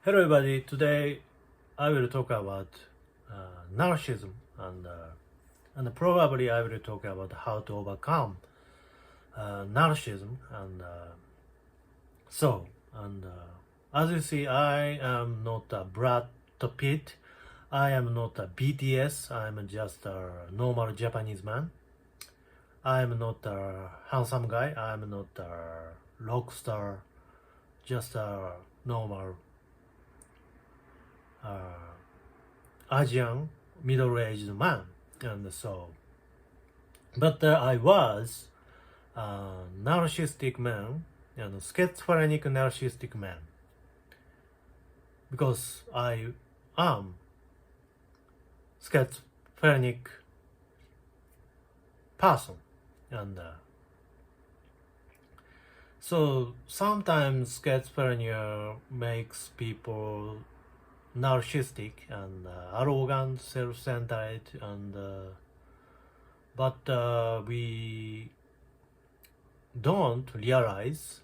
Hello everybody, today I will talk about narcissism and probably I will talk about how to overcome narcissism as you see I am not a Brad Pitt, I am not a BTS, I am just a normal Japanese man. I am not a handsome guy, I am not a rock star, just a normal Asian middle-aged man, but I was a narcissistic man, schizophrenic narcissistic man, because I am schizophrenic person, so sometimes schizophrenia makes people narcissistic and arrogant, self-centered, but we don't realize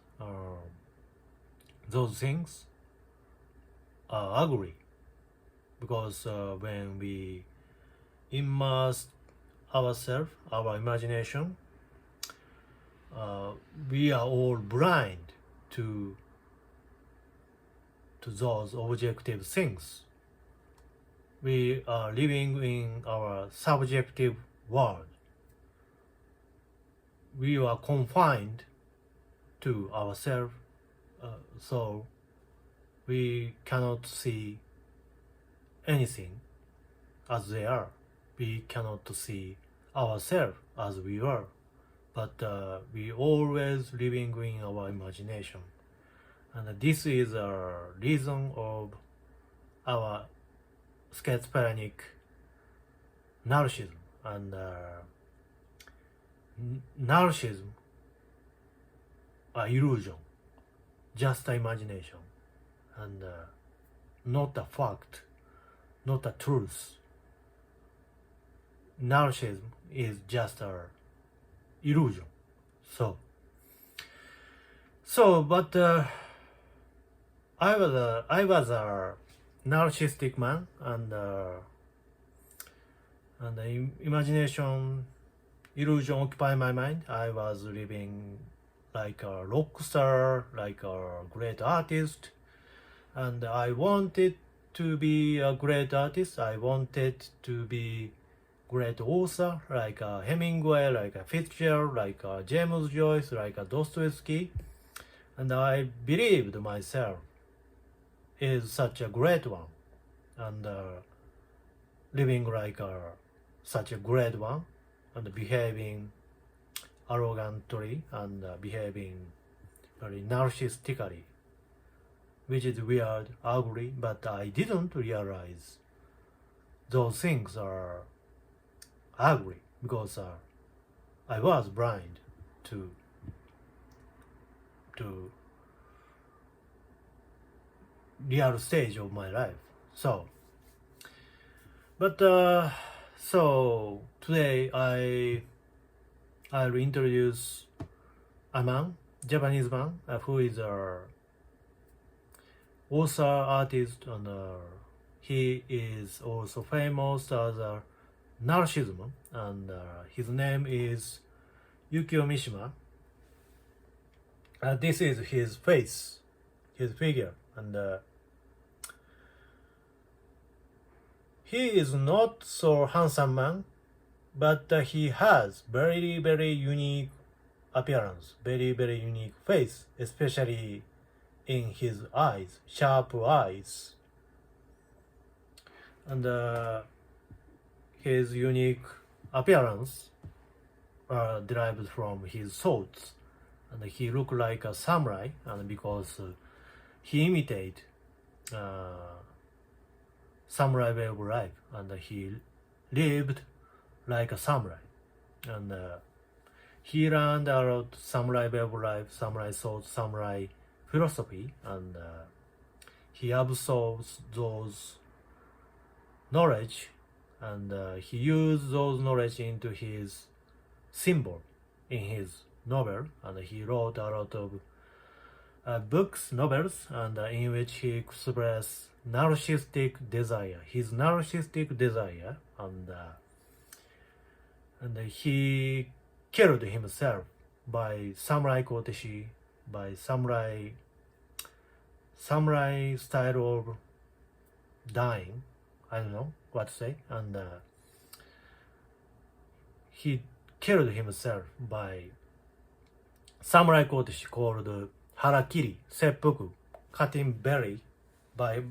those things are ugly, because when we immerse ourselves, our imagination, we are all blind to those objective things. We are living in our subjective world. We are confined to ourselves, so we cannot see anything as they are. We cannot see ourselves as we are, but we always living in our imagination. And this is a reason of our schizophrenic narcissism. And narcissism, illusion, just imagination, and not a fact, not a truth. Narcissism is just a illusion. But I was a narcissistic man, and the imagination, illusion occupy my mind. I was living like a rock star, like a great artist, and I wanted to be a great artist. I wanted to be great author, like a Hemingway, like a Fitzgerald, like a James Joyce, like a Dostoevsky, and I believed myself is such a great one, and living like such a great one, and behaving arrogantly, and behaving very narcissistically, which is weird, ugly, but I didn't realize those things are ugly, because I was blind to real stage of my life. So today I'll introduce a man, Japanese man, who is a author, artist, and he is also famous as a narcissism, and his name is Yusuke Mishima. This is his face, his figure, and he is not so handsome man, but he has very, very unique appearance, very, very unique face, especially in his eyes, sharp eyes, and his unique appearance derived from his thoughts, and he looked like a samurai, and because he imitate samurai way of life, and he lived like a samurai, and he learned about samurai way of life, samurai thoughts, samurai philosophy, and he absorbs those knowledge, and he used those knowledge into his symbol in his novel, and he wrote a lot of books, novels, and in which he expressed narcissistic desire, his narcissistic desire, and he killed himself by samurai koteshi, by samurai style of dying. I don't know what to say, and he killed himself by samurai koteshi called harakiri, seppuku, cutting belly by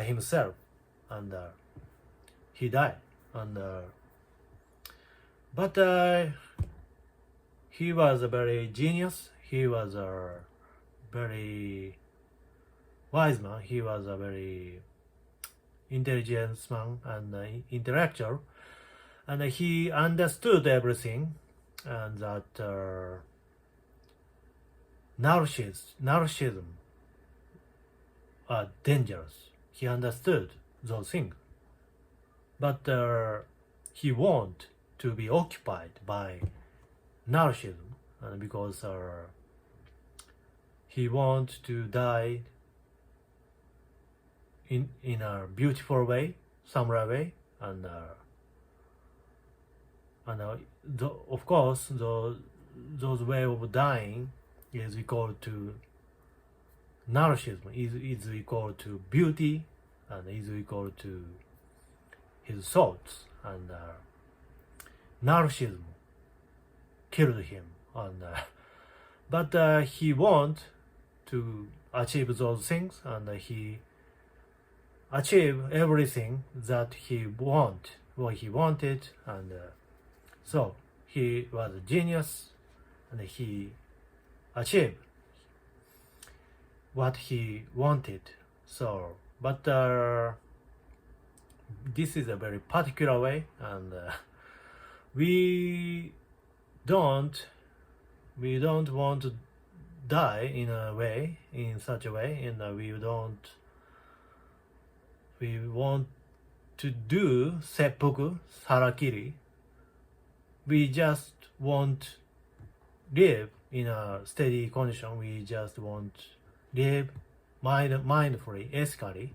himself, and he died. And but he was a very genius. He was a very wise man. He was a very intelligent man and intellectual, and he understood everything, and that narcissism are dangerous. He understood those things, but he want to be occupied by narcissism, and because he want to die in a beautiful way, samurai way, and of course those way of dying is equal to narcissism, is equal to beauty, and is equal to his thoughts, and narcissism killed him, and but he want to achieve those things, and he achieve everything that he wanted, and so he was a genius, and he achieved what he wanted. So, but this is a very particular way, and we don't want to die in such a way, and we want to do seppuku, harakiri. We just want live in a steady condition. We just want live mindfully, ethically,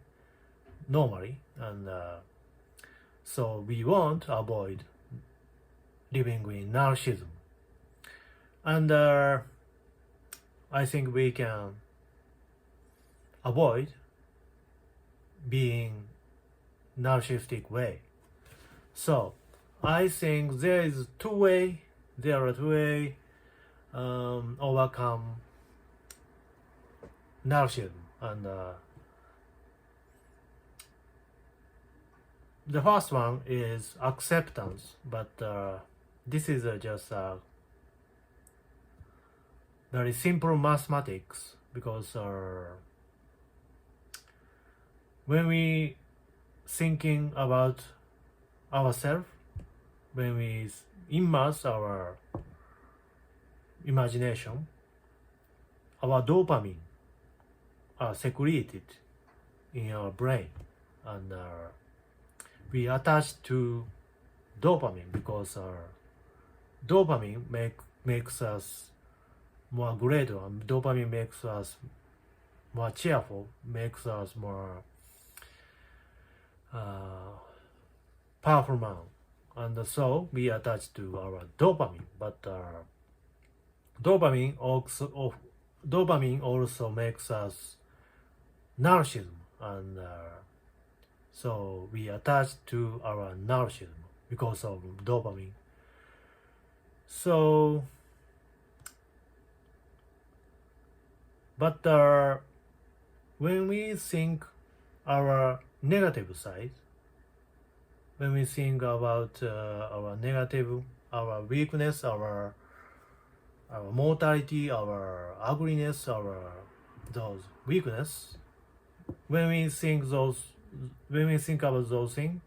normally, and so we want to avoid living in narcissism. And I think we can avoid being narcissistic way. So I think there are two ways overcome narcissism, and the first one is acceptance, but this is just a very simple mathematics, because when we thinking about ourselves, when we immerse our imagination, our dopamine are secreted in our brain, and we attach to dopamine because dopamine makes us more grateful, and dopamine makes us more cheerful, makes us more powerful man, and so we attach to our dopamine. But dopamine also makes us narcissism, and so we attach to our narcissism because of dopamine. So, but when we think our negative side, when we think about our negative, our weakness, our mortality, our ugliness, those weakness, when we think about those things,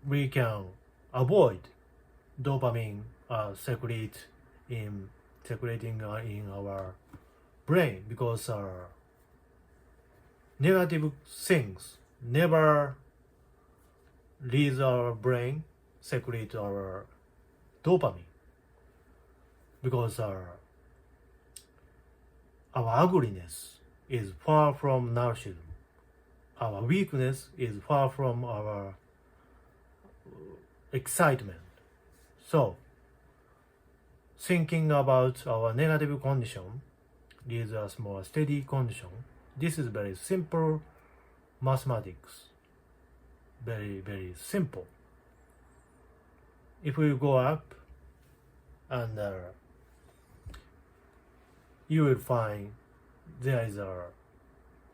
we can avoid dopamine secreting in our brain, because negative things never leaves our brain secrete our dopamine, because our ugliness is far from narcissism. Our weakness is far from our excitement. So, thinking about our negative condition leads us more steady condition. This is very simple mathematics. Very, very simple. If we go up and you will find there is a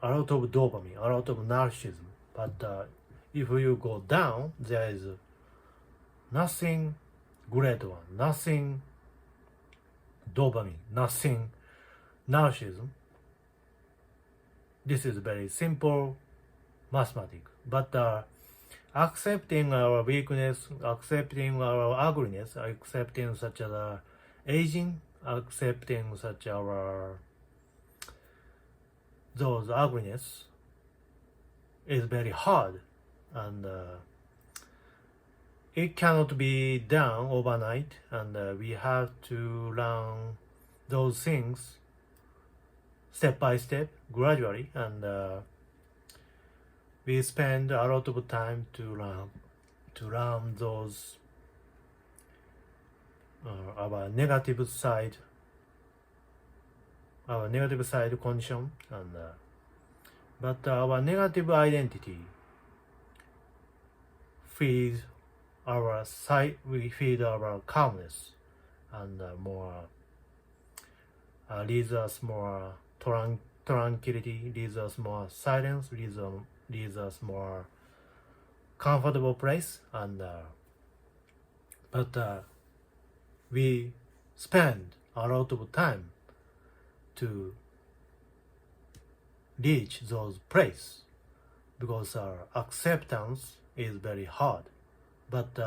lot of dopamine, a lot of narcissism. But if you go down, there is nothing great one, nothing dopamine, nothing narcissism. This is very simple mathematics. But accepting our weakness, accepting our ugliness, accepting such as aging, accepting such our those ugliness is very hard, and it cannot be done overnight, and we have to learn those things step by step, gradually, and we spend a lot of time to learn those our negative side condition, and but our negative identity feeds our we feed our calmness, and more leads us more tranquility, leads us more silence, leads us more comfortable place, and but we spend a lot of time to reach those place, because our acceptance is very hard, but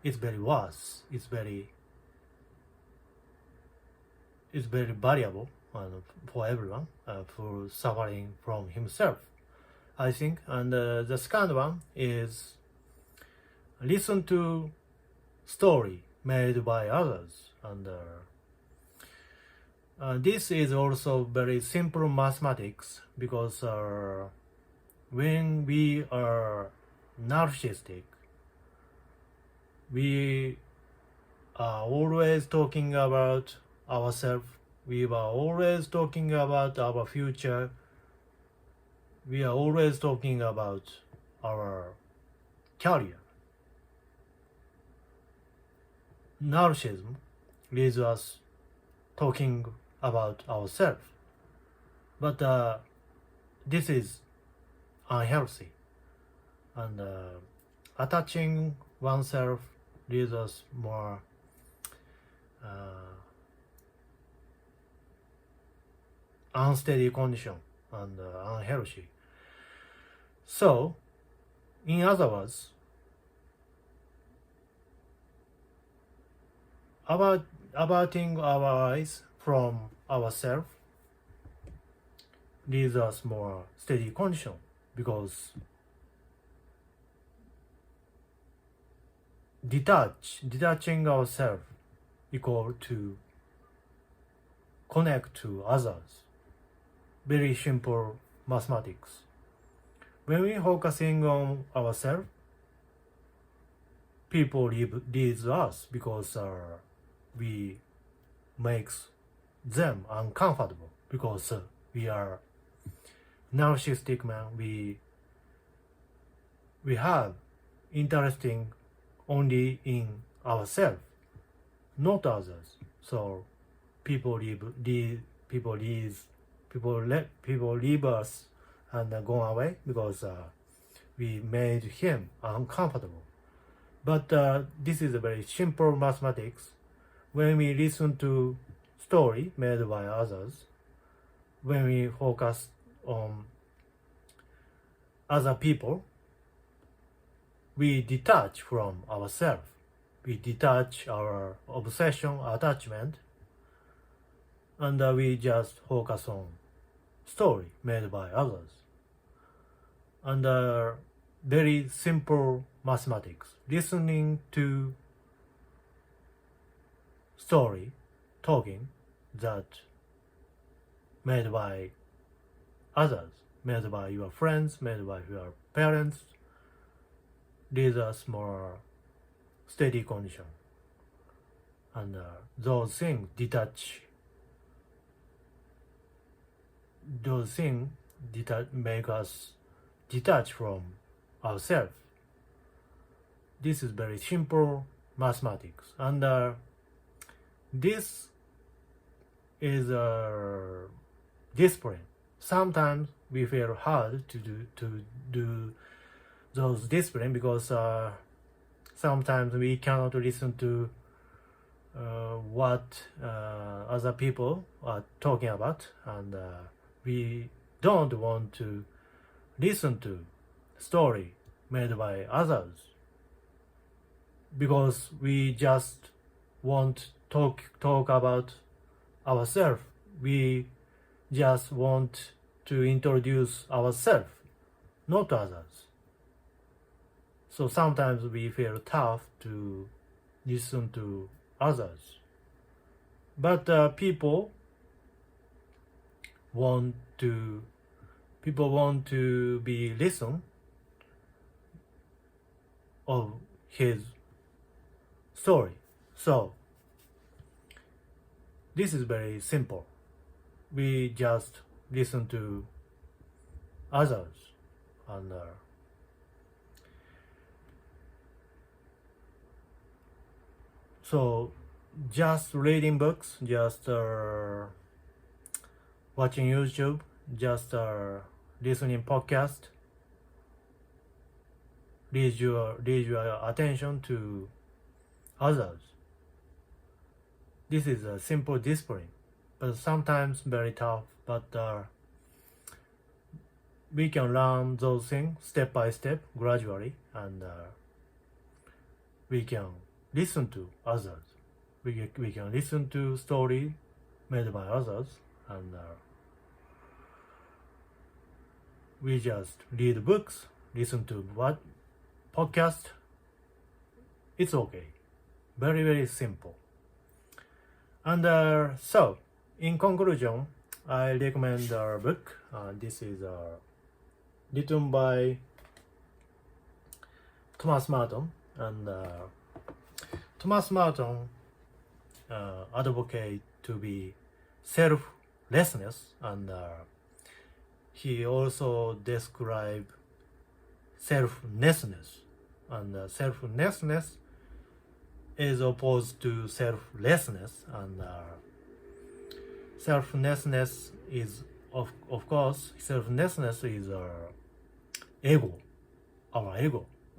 it's very worse, it's very valuable for everyone, for suffering from himself, I think. And the second one is listen to story made by others, and this is also very simple mathematics, because when we are narcissistic, we are always talking about ourselves, we are always talking about our future, we are always talking about our career. Narcissism leads us talking about ourselves, but this is unhealthy, and attaching oneself leads us more unsteady condition, and unhealthy. So, in other words, averting our eyes from ourselves leads us more steady condition, because detaching ourselves equal to connect to others. Very simple mathematics. When we focusing on ourselves, people leads us, because we makes them uncomfortable, because we are narcissistic man. We have interesting only in ourselves, not others. So people leave us and go away, because we made him uncomfortable. But this is a very simple mathematics. When we listen to story made by others, when we focus on other people, we detach from ourselves. We detach our obsession, attachment, and we just focus on story made by others. And very simple mathematics. Listening to story, talking, that made by others, made by your friends, made by your parents, leads us more steady condition. And those things make us detach from ourselves. This is very simple mathematics, and this is a discipline. Sometimes we feel hard to do those discipline because sometimes we cannot listen to what other people are talking about, and we don't want to listen to story made by others because we just want talk about ourselves. We just want to introduce ourselves, not others. So sometimes we feel tough to listen to others. But people want to be listened of his story. So this is very simple. We just listen to others, and so just reading books, just watching YouTube, just listening podcast leads your attention to others. This is a simple discipline, but sometimes very tough. But we can learn those things step by step, gradually, and we can listen to others. We can listen to stories made by others, and we just read books, listen to what podcast. It's okay. Very, very simple. And so, in conclusion, I recommend our book. This is written by Thomas Merton, and Thomas Merton advocate to be selflessness, and he also describe selflessness, and selflessness is opposed to selflessness, and selflessness is of course selflessness is our ego,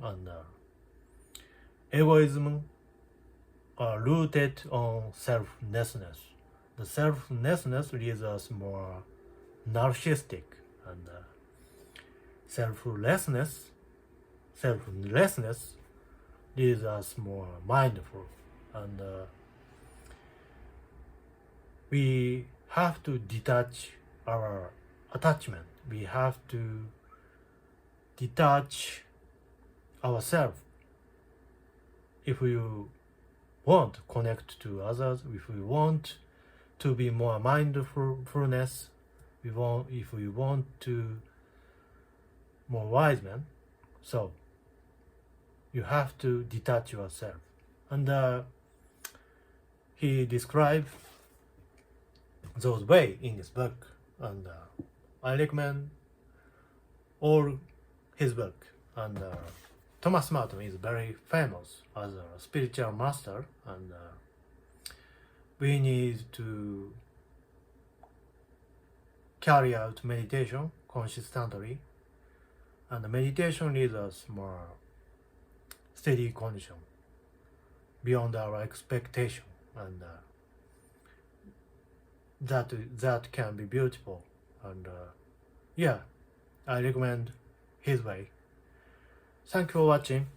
and egoism are rooted on selflessness. The selflessness leaves us more narcissistic, and selflessness leaves us more mindful, and we have to detach our attachment. We have to detach ourselves if we want to connect to others, if we want to be more mindfulness, if we want to more wise man. So you have to detach yourself, and he described those way in his book, and I recommend all his book. And Thomas Merton is very famous as a spiritual master, and we need to carry out meditation consistently, and the meditation leads us more steady condition beyond our expectation, and that can be beautiful, and yeah, I recommend his way. Thank you for watching.